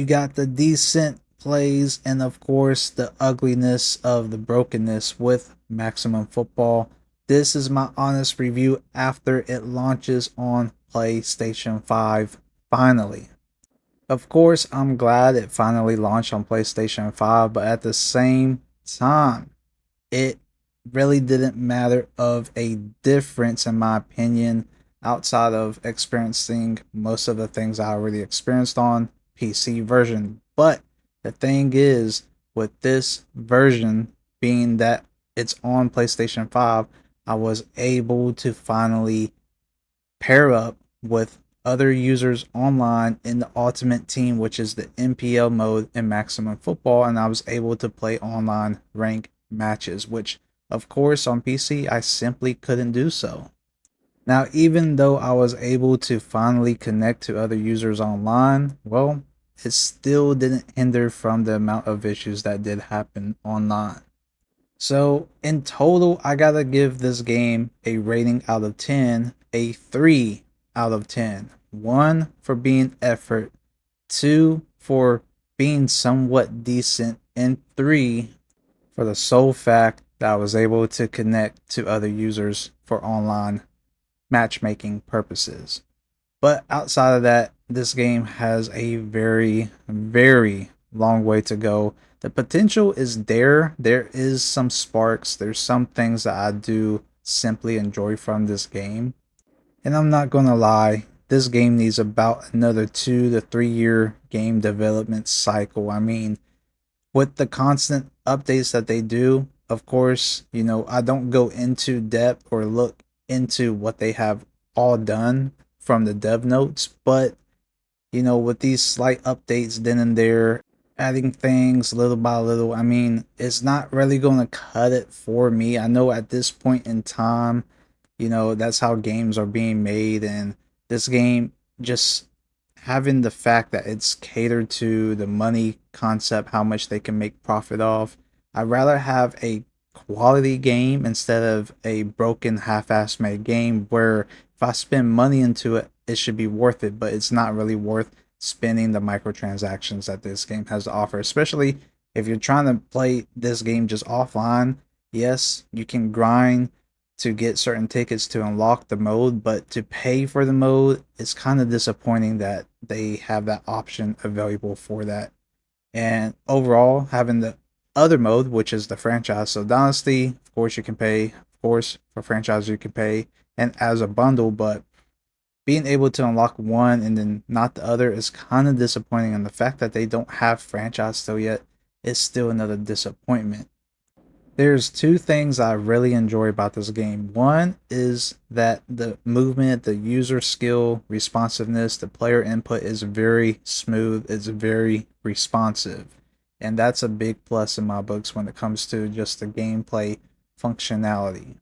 You got the decent plays and of course the ugliness of the brokenness with Maximum Football. This is my honest review after it launches on PlayStation 5 finally. Of course, I'm glad it finally launched on PlayStation 5, but at the same time, it really didn't matter of a difference in my opinion outside of experiencing most of the things I already experienced on PC version. But the thing is, with this version being that it's on PlayStation 5, I was able to finally pair up with other users online in the Ultimate Team, which is the MPL mode in Maximum Football, and I was able to play online rank matches, which of course on PC I simply couldn't do so. Now, even though I was able to finally connect to other users online, well, it still didn't hinder from the amount of issues that did happen online. So, in total, I gotta give this game a rating out of 10, a 3 out of 10. 1 for being effort, 2 for being somewhat decent, and 3 for the sole fact that I was able to connect to other users for online matchmaking purposes. But outside of that, this game has a very, very long way to go. The potential is there. There is some sparks. There's some things that I do simply enjoy from this game. And I'm not going to lie, this game needs about another 2 to 3 year game development cycle. I mean, with the constant updates that they do, of course, I don't go into depth or look into what they have all done from the dev notes, but with these slight updates then and there, adding things little by little, I mean, it's not really going to cut it for me. I know at this point in time, that's how games are being made, and this game just having the fact that it's catered to the money concept, how much they can make profit off. I'd rather have a quality game instead of a broken half-ass made game where if I spend money into it, it should be worth it, but it's not really worth spending the microtransactions that this game has to offer, especially if you're trying to play this game just offline. Yes, you can grind to get certain tickets to unlock the mode, but to pay for the mode, it's kind of disappointing that they have that option available for that. And overall, having the other mode, which is the franchise. So Dynasty, of course, you can pay. Of course, for franchise, you can pay, and as a bundle. But being able to unlock one and then not the other is kind of disappointing. And the fact that they don't have franchise still yet is still another disappointment. There's two things I really enjoy about this game. One is that the movement, the user skill, responsiveness, the player input is very smooth, it's very responsive. And that's a big plus in my books when it comes to just the gameplay functionality.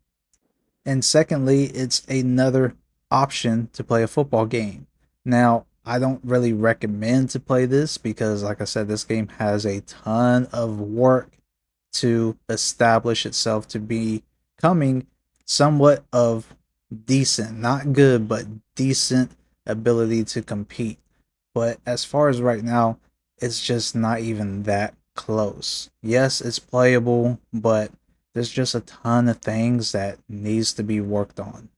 And secondly, it's another option to play a football game. Now, I don't really recommend to play this because, like I said, this game has a ton of work to establish itself to becoming somewhat of decent, not good, but decent ability to compete. But as far as right now, it's just not even that close. Yes, it's playable, but there's just a ton of things that needs to be worked on.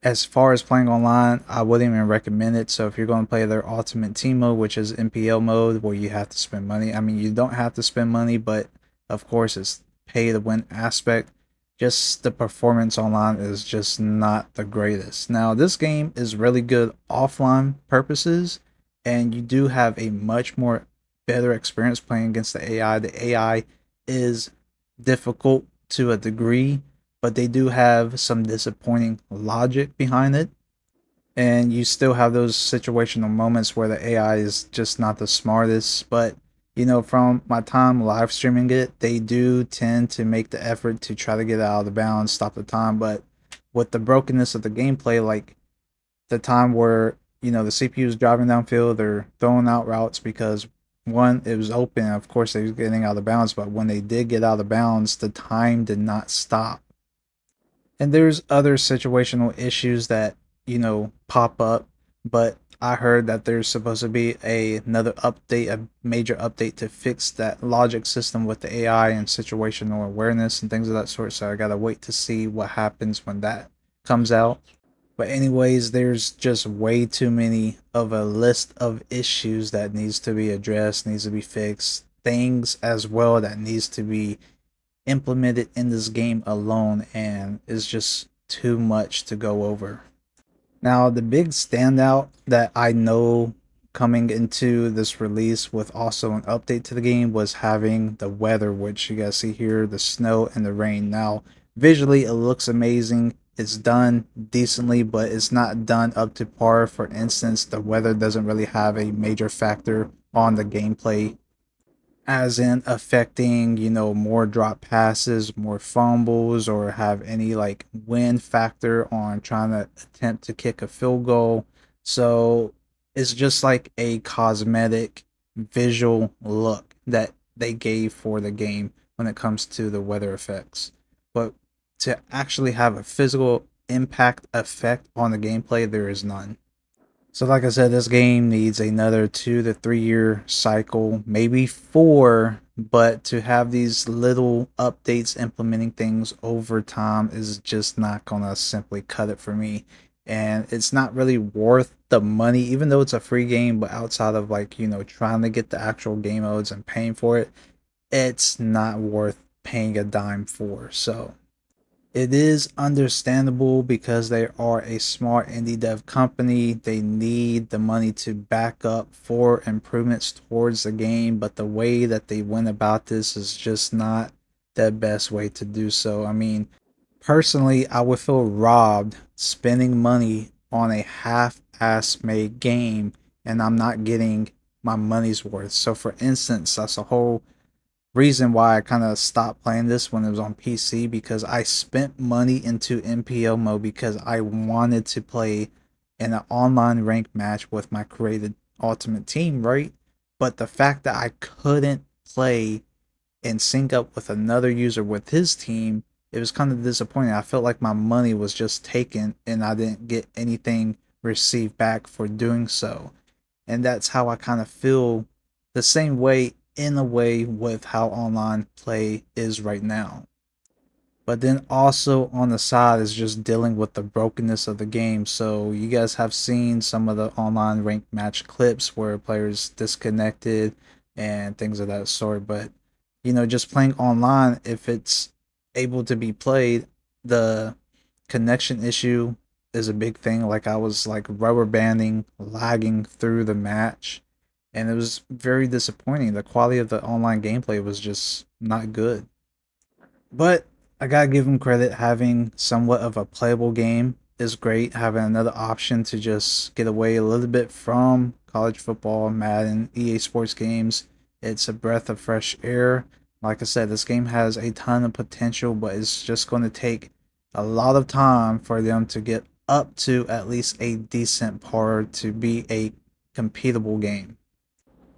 As far as playing online, I wouldn't even recommend it. So if you're going to play their Ultimate Team mode, which is MPL mode, where you have to spend money. I mean, you don't have to spend money, but of course, it's pay to win aspect. Just the performance online is just not the greatest. Now, this game is really good offline purposes, and you do have a much more better experience playing against the AI. The AI is difficult to a degree, but they do have some disappointing logic behind it. And you still have those situational moments where the AI is just not the smartest. But, from my time live streaming it, they do tend to make the effort to try to get out of the bounds, stop the time. But with the brokenness of the gameplay, like the time where, the CPU is driving downfield, they're throwing out routes because one, it was open. Of course, they was getting out of bounds. But when they did get out of bounds, the time did not stop. And there's other situational issues that, pop up, but I heard that there's supposed to be another update, a major update to fix that logic system with the AI and situational awareness and things of that sort. So I gotta wait to see what happens when that comes out. But anyways, there's just way too many of a list of issues that needs to be addressed, needs to be fixed, things as well that needs to be implemented in this game alone, and it's just too much to go over. Now, the big standout that I know coming into this release with also an update to the game was having the weather, which you guys see here, the snow and the rain. Now, visually, it looks amazing. It's done decently, but it's not done up to par. For instance, the weather doesn't really have a major factor on the gameplay, as in affecting, more drop passes, more fumbles, or have any like win factor on trying to attempt to kick a field goal. So it's just like a cosmetic visual look that they gave for the game when it comes to the weather effects. But to actually have a physical impact effect on the gameplay, there is none. So, like I said, this game needs another 2 to 3 year cycle, maybe four. But to have these little updates implementing things over time is just not gonna simply cut it for me. And it's not really worth the money, even though it's a free game. But outside of like, trying to get the actual game modes and paying for it, it's not worth paying a dime for. So, it is understandable because they are a small indie dev company. They need the money to back up for improvements towards the game, but the way that they went about this is just not the best way to do so. I mean, personally, I would feel robbed spending money on a half-ass made game and I'm not getting my money's worth. So, for instance, that's a whole reason why I kind of stopped playing this when it was on PC, because I spent money into MPO mode because I wanted to play in an online ranked match with my created ultimate team, right? But the fact that I couldn't play and sync up with another user with his team, it was kind of disappointing. I felt like my money was just taken and I didn't get anything received back for doing so. And that's how I kind of feel the same way in a way with how online play is right now. But then also on the side is just dealing with the brokenness of the game. So you guys have seen some of the online ranked match clips where players disconnected and things of that sort. But just playing online, if it's able to be played, the connection issue is a big thing. Like I was like rubber banding, lagging through the match, and it was very disappointing. The quality of the online gameplay was just not good. But I gotta give them credit. Having somewhat of a playable game is great. Having another option to just get away a little bit from college football, Madden, EA Sports games. It's a breath of fresh air. Like I said, this game has a ton of potential, but it's just going to take a lot of time for them to get up to at least a decent par to be a completable game.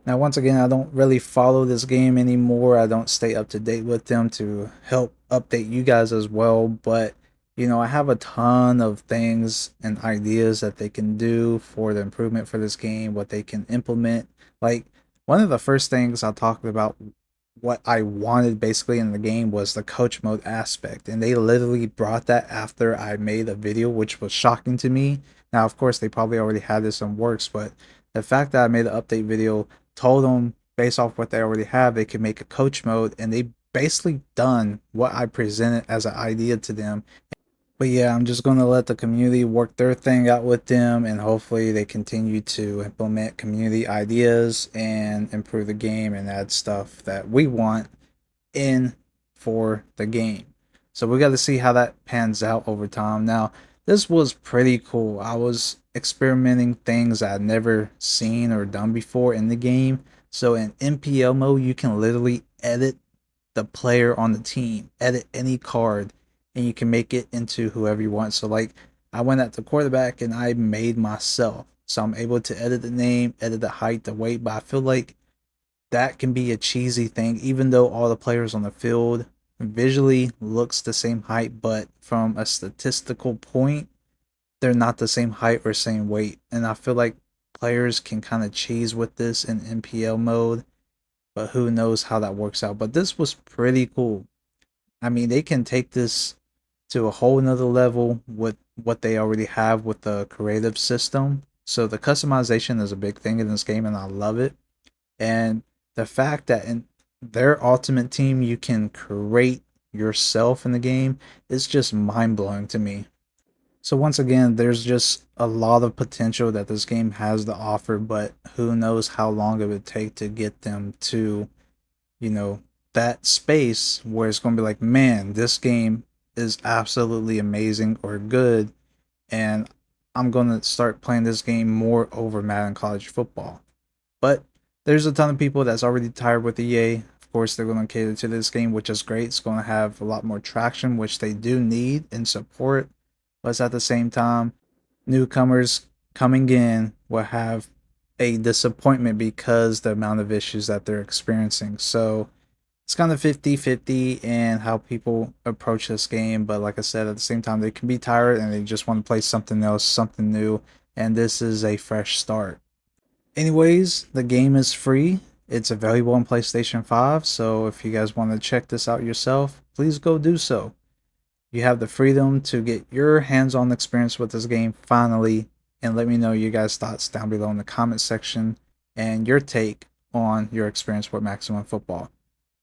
Now, once again, I don't really follow this game anymore. I don't stay up to date with them to help update you guys as well. But, I have a ton of things and ideas that they can do for the improvement for this game, what they can implement. Like, one of the first things I talked about, what I wanted basically in the game was the coach mode aspect. And they literally brought that after I made a video, which was shocking to me. Now, of course, they probably already had this in works, but the fact that I made the update video told them based off what they already have, they can make a coach mode, and they basically done what I presented as an idea to them. But yeah, I'm just gonna let the community work their thing out with them, and hopefully they continue to implement community ideas and improve the game and add stuff that we want in for the game. So we got to see how that pans out over time. Now, this was pretty cool. I was experimenting things I'd never seen or done before in the game. So in MPL mode, you can literally edit the player on the team, edit any card, and you can make it into whoever you want. So like I went at the quarterback and I made myself. So I'm able to edit the name, edit the height, the weight, but I feel like that can be a cheesy thing, even though all the players on the field visually looks the same height, but from a statistical point, they're not the same height or same weight. And I feel like players can kind of cheese with this in NPL mode, but who knows how that works out. But this was pretty cool. I mean, they can take this to a whole nother level with what they already have with the creative system. So the customization is a big thing in this game, and I love it. And the fact that in their ultimate team you can create yourself in the game is just mind blowing to me. So once again, there's just a lot of potential that this game has to offer, but who knows how long it would take to get them to, you know, that space where it's going to be like, man, this game is absolutely amazing or good, and I'm going to start playing this game more over Madden College Football. But there's a ton of people that's already tired with EA. Of course, they're going to cater to this game, which is great. It's going to have a lot more traction, which they do need and support. But at the same time, newcomers coming in will have a disappointment because the amount of issues that they're experiencing. So it's kind of 50-50 in how people approach this game. But like I said, at the same time, they can be tired and they just want to play something else, something new. And this is a fresh start. Anyways, the game is free. It's available on PlayStation 5, so if you guys want to check this out yourself, please go do so. You have the freedom to get your hands-on experience with this game finally, and let me know your guys' thoughts down below in the comment section and your take on your experience with Maximum Football.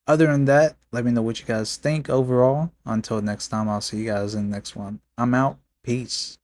Other than that, let me know what you guys think overall. Until next time, I'll see you guys in the next one. I'm out. Peace.